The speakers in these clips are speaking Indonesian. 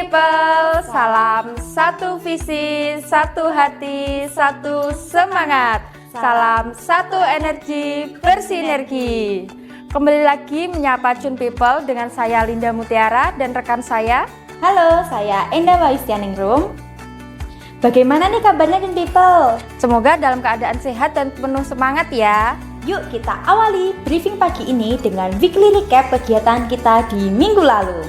People, salam satu visi, satu hati, satu semangat. Salam satu energi bersinergi. Kembali lagi menyapa Jun People dengan saya Linda Mutiara dan rekan saya. Halo, saya Enda Waistianingrum. Bagaimana nih kabarnya Jun People? Semoga dalam keadaan sehat dan penuh semangat ya. Yuk kita awali briefing pagi ini dengan weekly recap kegiatan kita di minggu lalu.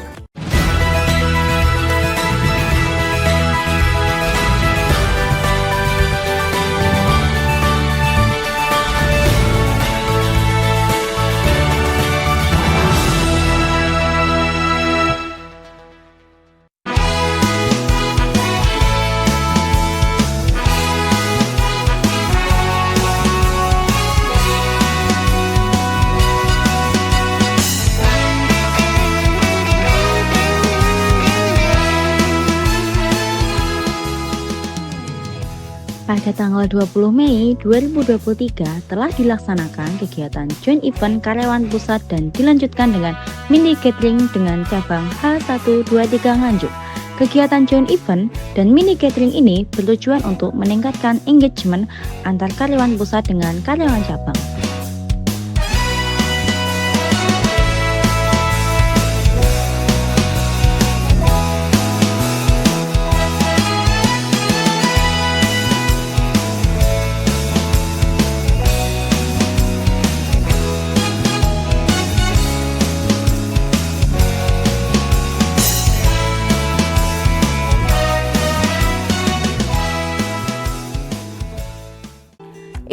Pada tanggal 20 Mei 2023 telah dilaksanakan kegiatan joint event karyawan pusat dan dilanjutkan dengan mini gathering dengan cabang H123 Nganjuk. Kegiatan joint event dan mini gathering ini bertujuan untuk meningkatkan engagement antar karyawan pusat dengan karyawan cabang.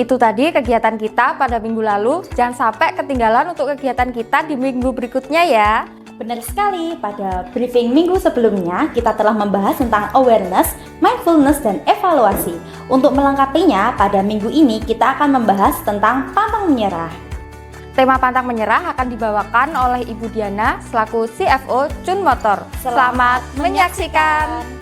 Itu tadi kegiatan kita pada minggu lalu. Jangan sampai ketinggalan untuk kegiatan kita di minggu berikutnya ya. Benar sekali, pada briefing minggu sebelumnya kita telah membahas tentang awareness, mindfulness, dan evaluasi. Untuk melengkapinya, pada minggu ini kita akan membahas tentang pantang menyerah. Tema pantang menyerah akan dibawakan oleh Ibu Diana selaku CFO Jun Motor. Selamat menyaksikan.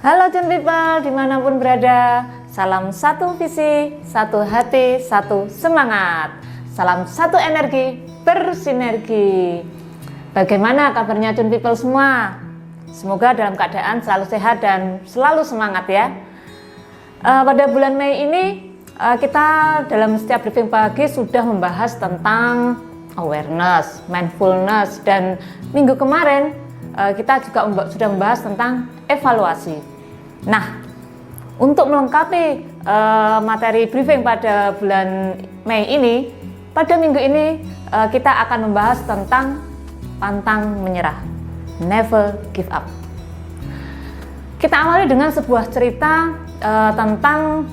Halo Jun People, dimanapun berada. Salam satu visi, satu hati, satu semangat. Salam satu energi bersinergi. Bagaimana kabarnya Jun People semua? Semoga dalam keadaan selalu sehat dan selalu semangat ya. Pada bulan Mei ini kita dalam setiap briefing pagi sudah membahas tentang awareness, mindfulness, dan minggu kemarin kita juga sudah membahas tentang evaluasi. Nah, untuk melengkapi materi briefing pada bulan Mei ini, pada minggu ini kita akan membahas tentang pantang menyerah, never give up. Kita awali dengan sebuah cerita tentang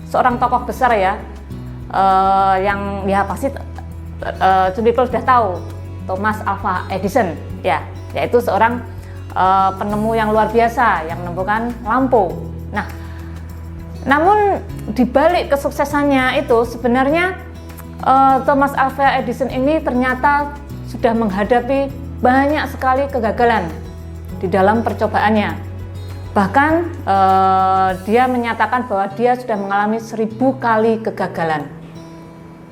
seorang tokoh besar ya, yang ya pasti people sudah tahu, Thomas Alva Edison ya, yaitu seorang penemu yang luar biasa yang menemukan lampu. Nah, namun di balik kesuksesannya itu sebenarnya Thomas Alva Edison ini ternyata sudah menghadapi banyak sekali kegagalan di dalam percobaannya. Bahkan dia menyatakan bahwa dia sudah mengalami 1000 kali kegagalan.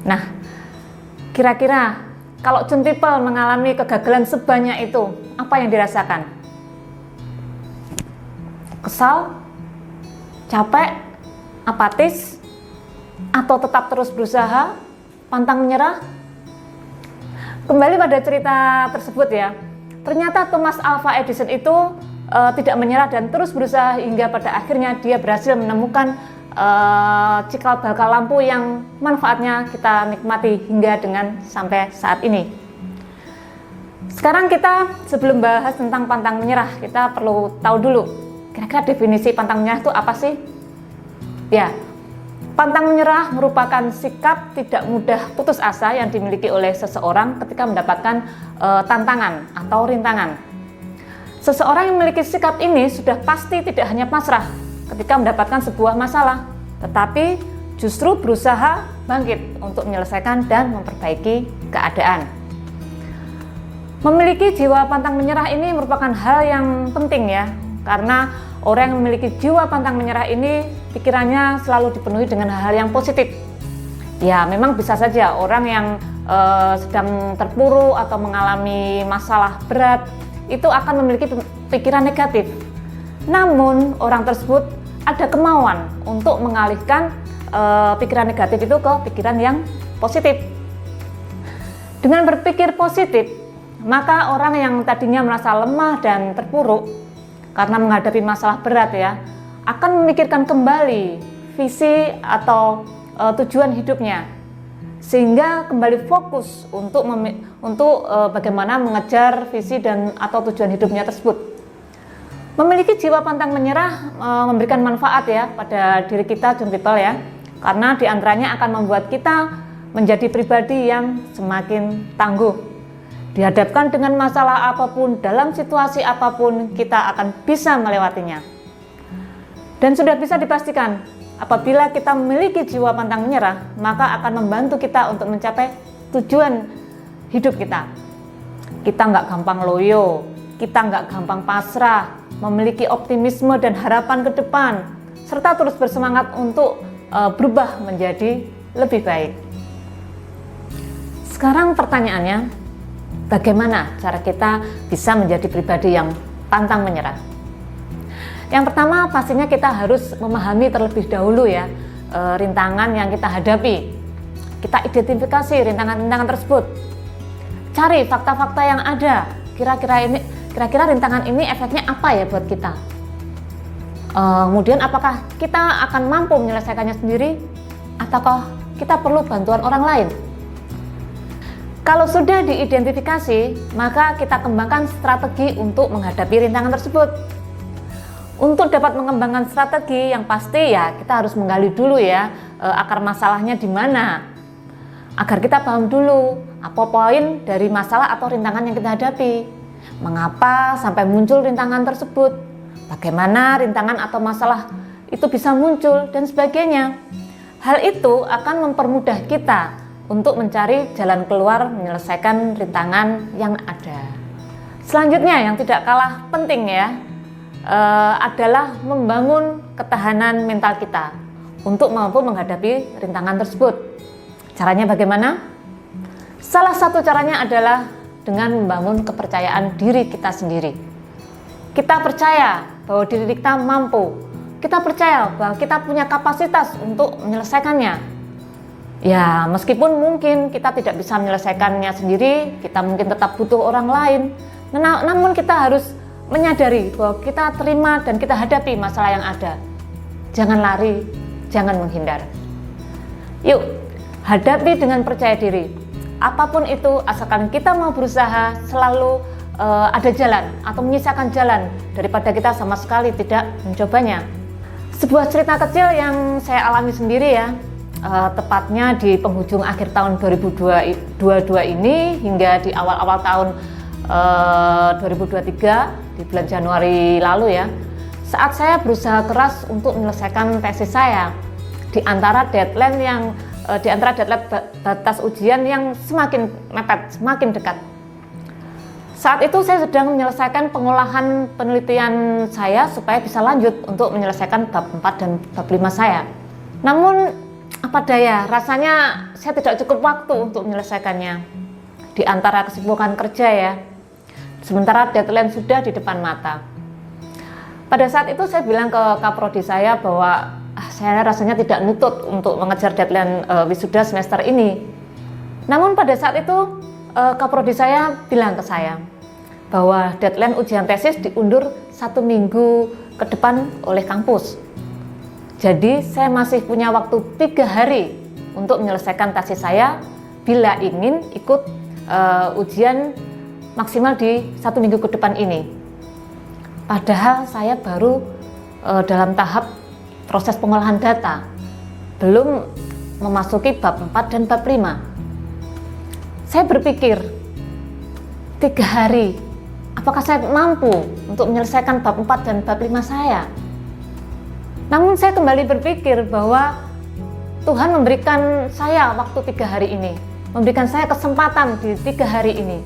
Nah, kira-kira kalau Jun People mengalami kegagalan sebanyak itu, apa yang dirasakan? Kesal, capek, apatis, atau tetap terus berusaha, pantang menyerah? Kembali pada cerita tersebut ya, ternyata Thomas Alva Edison itu tidak menyerah dan terus berusaha hingga pada akhirnya dia berhasil menemukan cikal bakal lampu yang manfaatnya kita nikmati hingga dengan sampai saat ini. Sekarang kita sebelum bahas tentang pantang menyerah, kita perlu tahu dulu kira-kira definisi pantang menyerah itu apa sih? Ya, pantang menyerah merupakan sikap tidak mudah putus asa yang dimiliki oleh seseorang ketika mendapatkan tantangan atau rintangan. Seseorang yang memiliki sikap ini sudah pasti tidak hanya pasrah ketika mendapatkan sebuah masalah, tetapi justru berusaha bangkit untuk menyelesaikan dan memperbaiki keadaan. Memiliki jiwa pantang menyerah ini merupakan hal yang penting ya, karena orang yang memiliki jiwa pantang menyerah ini pikirannya selalu dipenuhi dengan hal-hal yang positif. Ya, memang bisa saja orang yang sedang terpuruk atau mengalami masalah berat itu akan memiliki pikiran negatif. Namun orang tersebut ada kemauan untuk mengalihkan pikiran negatif itu ke pikiran yang positif. Dengan berpikir positif, maka orang yang tadinya merasa lemah dan terpuruk karena menghadapi masalah berat ya, akan memikirkan kembali visi atau tujuan hidupnya, sehingga kembali fokus untuk bagaimana mengejar visi dan atau tujuan hidupnya tersebut. Memiliki jiwa pantang menyerah memberikan manfaat ya pada diri kita John People ya, karena diantaranya akan membuat kita menjadi pribadi yang semakin tangguh. Dihadapkan dengan masalah apapun, dalam situasi apapun, kita akan bisa melewatinya. Dan sudah bisa dipastikan, apabila kita memiliki jiwa pantang menyerah, maka akan membantu kita untuk mencapai tujuan hidup kita. Kita nggak gampang loyo, kita nggak gampang pasrah, memiliki optimisme dan harapan ke depan, serta terus bersemangat untuk berubah menjadi lebih baik. Sekarang pertanyaannya, bagaimana cara kita bisa menjadi pribadi yang pantang menyerah? Yang pertama, pastinya kita harus memahami terlebih dahulu ya rintangan yang kita hadapi. Kita identifikasi rintangan-rintangan tersebut. Cari fakta-fakta yang ada. Kira-kira rintangan ini efeknya apa ya buat kita? Kemudian apakah kita akan mampu menyelesaikannya sendiri ataukah kita perlu bantuan orang lain? Kalau sudah diidentifikasi, maka kita kembangkan strategi untuk menghadapi rintangan tersebut. Untuk dapat mengembangkan strategi yang pasti ya kita harus menggali dulu ya akar masalahnya di mana, agar kita paham dulu apa poin dari masalah atau rintangan yang kita hadapi, mengapa sampai muncul rintangan tersebut, bagaimana rintangan atau masalah itu bisa muncul dan sebagainya. Hal itu akan mempermudah kita untuk mencari jalan keluar menyelesaikan rintangan yang ada. Selanjutnya yang tidak kalah penting ya adalah membangun ketahanan mental kita untuk mampu menghadapi rintangan tersebut. Caranya bagaimana? Salah satu caranya adalah dengan membangun kepercayaan diri kita sendiri. Kita percaya bahwa diri kita mampu. Kita percaya bahwa kita punya kapasitas untuk menyelesaikannya. Ya, meskipun mungkin kita tidak bisa menyelesaikannya sendiri, kita mungkin tetap butuh orang lain. Namun kita harus menyadari bahwa kita terima dan kita hadapi masalah yang ada. Jangan lari, jangan menghindar. Yuk, hadapi dengan percaya diri. Apapun itu, asalkan kita mau berusaha, selalu ada jalan atau menyisakan jalan daripada kita sama sekali tidak mencobanya. Sebuah cerita kecil yang saya alami sendiri ya, tepatnya di penghujung akhir tahun 2022 ini hingga di awal-awal tahun 2023 di bulan Januari lalu ya, saat saya berusaha keras untuk menyelesaikan tesis saya di antara deadline batas ujian yang semakin mepet, semakin dekat. Saat itu saya sedang menyelesaikan pengolahan penelitian saya supaya bisa lanjut untuk menyelesaikan bab 4 dan bab 5 saya. Namun apa daya, rasanya saya tidak cukup waktu untuk menyelesaikannya di antara kesibukan kerja ya. Sementara deadline sudah di depan mata. Pada saat itu saya bilang ke kaprodi saya bahwa saya rasanya tidak nutut untuk mengejar deadline wisuda semester ini. Namun pada saat itu kaprodi saya bilang ke saya bahwa deadline ujian tesis diundur 1 minggu ke depan oleh kampus. Jadi saya masih punya waktu 3 hari untuk menyelesaikan tesis saya bila ingin ikut ujian maksimal di 1 minggu ke depan ini. Padahal saya baru dalam tahap proses pengolahan data, belum memasuki bab 4 dan bab 5. Saya berpikir 3 hari, apakah saya mampu untuk menyelesaikan bab 4 dan bab 5 saya? Namun saya kembali berpikir bahwa Tuhan memberikan saya waktu 3 hari ini, memberikan saya kesempatan di 3 hari ini.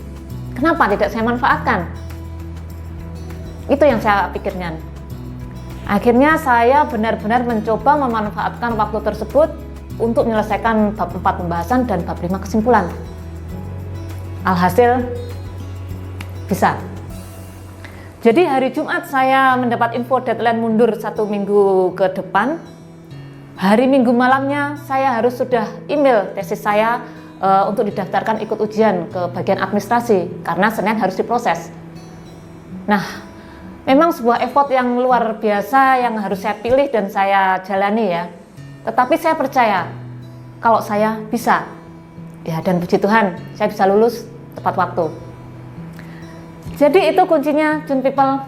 Kenapa tidak saya manfaatkan? Itu yang saya pikirkan. Akhirnya saya benar-benar mencoba memanfaatkan waktu tersebut untuk menyelesaikan bab 4 pembahasan dan bab 5 kesimpulan. Alhasil bisa. Jadi hari Jumat saya mendapat info deadline mundur 1 minggu ke depan. Hari Minggu malamnya saya harus sudah email tesis saya untuk didaftarkan ikut ujian ke bagian administrasi karena Senin harus diproses. Nah, memang sebuah effort yang luar biasa yang harus saya pilih dan saya jalani ya. Tetapi saya percaya kalau saya bisa. Ya, dan puji Tuhan, saya bisa lulus tepat waktu. Jadi itu kuncinya Jun People,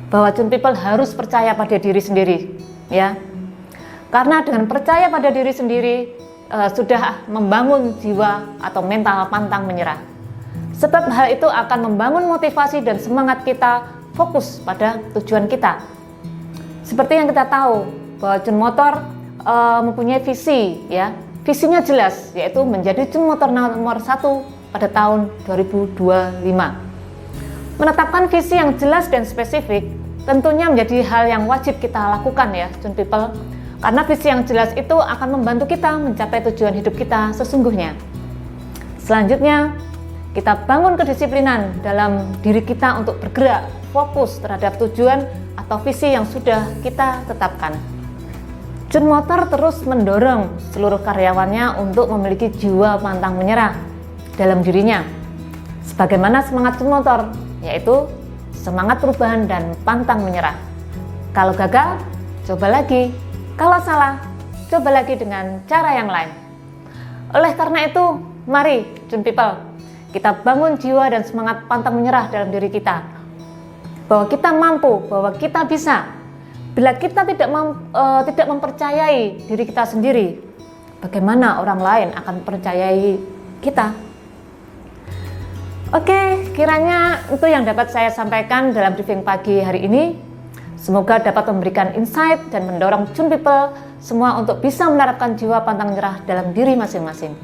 bahwa Jun People harus percaya pada diri sendiri, ya. Karena dengan percaya pada diri sendiri sudah membangun jiwa atau mental pantang menyerah. Sebab hal itu akan membangun motivasi dan semangat kita fokus pada tujuan kita. Seperti yang kita tahu bahwa Jun Motor mempunyai visi, ya. Visinya jelas, yaitu menjadi Jun Motor nomor 1 pada tahun 2025. Menetapkan visi yang jelas dan spesifik tentunya menjadi hal yang wajib kita lakukan ya Jun People, karena visi yang jelas itu akan membantu kita mencapai tujuan hidup kita sesungguhnya. Selanjutnya, kita bangun kedisiplinan dalam diri kita untuk bergerak fokus terhadap tujuan atau visi yang sudah kita tetapkan. Jun Motor terus mendorong seluruh karyawannya untuk memiliki jiwa pantang menyerah dalam dirinya. Sebagaimana semangat Jun Motor, yaitu semangat perubahan dan pantang menyerah. Kalau gagal, coba lagi. Kalau salah, coba lagi dengan cara yang lain. Oleh karena itu, mari Jun People, kita bangun jiwa dan semangat pantang menyerah dalam diri kita. Bahwa kita mampu, bahwa kita bisa. Bila kita tidak mempercayai diri kita sendiri, bagaimana orang lain akan percayai kita? Oke, kiranya itu yang dapat saya sampaikan dalam briefing pagi hari ini. Semoga dapat memberikan insight dan mendorong Jun People semua untuk bisa menerapkan jiwa pantang menyerah dalam diri masing-masing.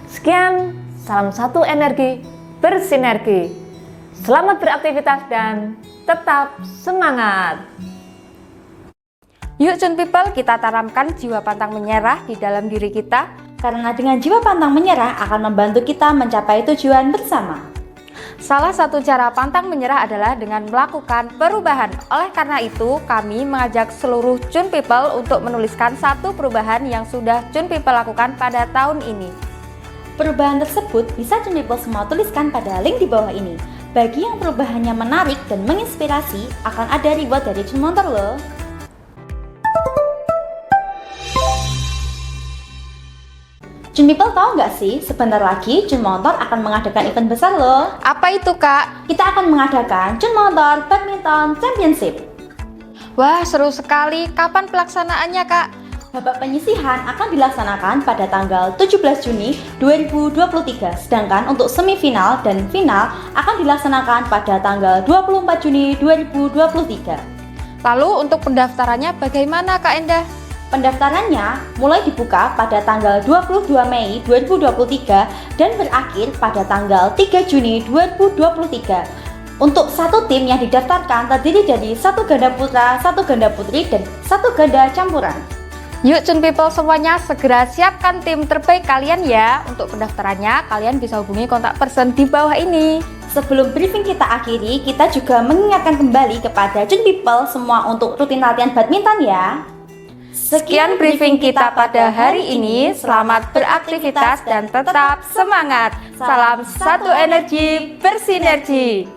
Sekian, salam satu energi bersinergi. Selamat beraktivitas dan tetap semangat. Yuk Jun People, kita tanamkan jiwa pantang menyerah di dalam diri kita. Karena dengan jiwa pantang menyerah akan membantu kita mencapai tujuan bersama. Salah satu cara pantang menyerah adalah dengan melakukan perubahan. Oleh karena itu, kami mengajak seluruh Jun People untuk menuliskan satu perubahan yang sudah Jun People lakukan pada tahun ini. Perubahan tersebut bisa Jun People semua tuliskan pada link di bawah ini. Bagi yang perubahannya menarik dan menginspirasi, akan ada reward dari Jun Motor loh. Jun People tahu nggak sih, sebentar lagi Jun Motor akan mengadakan event besar loh. Apa itu, Kak? Kita akan mengadakan Jun Motor Badminton Championship. Wah, seru sekali. Kapan pelaksanaannya, Kak? Babak penyisihan akan dilaksanakan pada tanggal 17 Juni 2023, sedangkan untuk semifinal dan final akan dilaksanakan pada tanggal 24 Juni 2023. Lalu untuk pendaftarannya bagaimana, Kak Endah? Pendaftarannya mulai dibuka pada tanggal 22 Mei 2023 dan berakhir pada tanggal 3 Juni 2023. Untuk satu tim yang didaftarkan terdiri dari 1 ganda putra, 1 ganda putri, dan 1 ganda campuran. Yuk Jun People semuanya, segera siapkan tim terbaik kalian ya. Untuk pendaftarannya, kalian bisa hubungi kontak person di bawah ini. Sebelum briefing kita akhiri, kita juga mengingatkan kembali kepada Jun People semua untuk rutin latihan badminton ya. Sekian briefing kita pada hari ini. Selamat beraktivitas dan tetap semangat. Salam satu energi bersinergi.